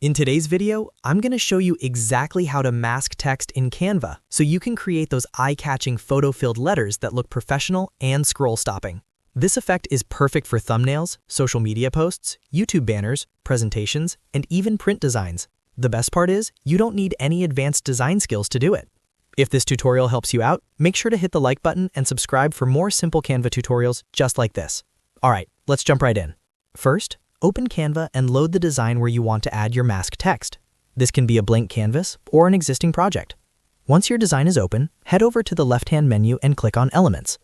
In today's video, I'm going to show you exactly how to mask text in Canva so you can create those eye-catching photo-filled letters that look professional and scroll-stopping. This effect is perfect for thumbnails, social media posts, YouTube banners, presentations, and even print designs. The best part is, you don't need any advanced design skills to do it. If this tutorial helps you out, make sure to hit the like button and subscribe for more simple Canva tutorials just like this. Alright, let's jump right in. First, open Canva and load the design where you want to add your mask text. This can be a blank canvas or an existing project. Once your design is open, head over to the left-hand menu and click on Elements.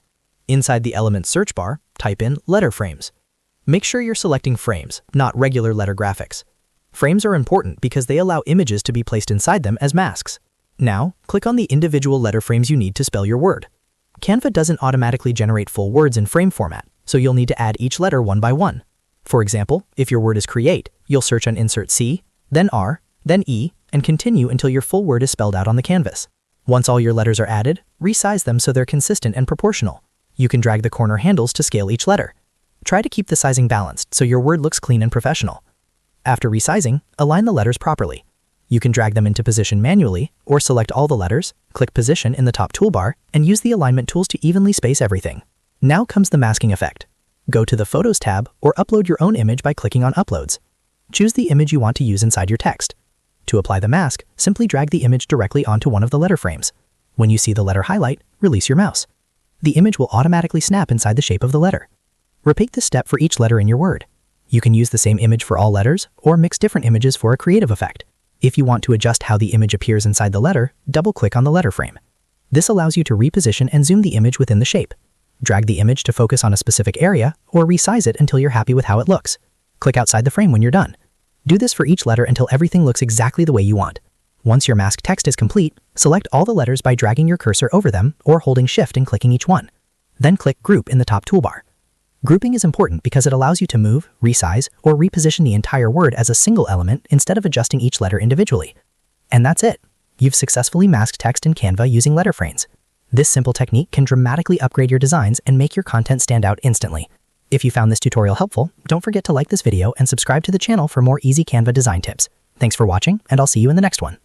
Inside the Elements search bar, type in Letter Frames. Make sure you're selecting frames, not regular letter graphics. Frames are important because they allow images to be placed inside them as masks. Now, click on the individual letter frames you need to spell your word. Canva doesn't automatically generate full words in frame format, so you'll need to add each letter one by one. For example, if your word is create, you'll search on Insert C, then R, then E, and continue until your full word is spelled out on the canvas. Once all your letters are added, resize them so they're consistent and proportional. You can drag the corner handles to scale each letter. Try to keep the sizing balanced so your word looks clean and professional. After resizing, align the letters properly. You can drag them into position manually, or select all the letters, click Position in the top toolbar, and use the alignment tools to evenly space everything. Now comes the masking effect. Go to the Photos tab or upload your own image by clicking on Uploads. Choose the image you want to use inside your text. To apply the mask, simply drag the image directly onto one of the letter frames. When you see the letter highlight, release your mouse. The image will automatically snap inside the shape of the letter. Repeat this step for each letter in your word. You can use the same image for all letters or mix different images for a creative effect. If you want to adjust how the image appears inside the letter, double-click on the letter frame. This allows you to reposition and zoom the image within the shape. Drag the image to focus on a specific area, or resize it until you're happy with how it looks. Click outside the frame when you're done. Do this for each letter until everything looks exactly the way you want. Once your mask text is complete, select all the letters by dragging your cursor over them or holding Shift and clicking each one. Then click Group in the top toolbar. Grouping is important because it allows you to move, resize, or reposition the entire word as a single element instead of adjusting each letter individually. And that's it. You've successfully masked text in Canva using letter frames. This simple technique can dramatically upgrade your designs and make your content stand out instantly. If you found this tutorial helpful, don't forget to like this video and subscribe to the channel for more easy Canva design tips. Thanks for watching, and I'll see you in the next one.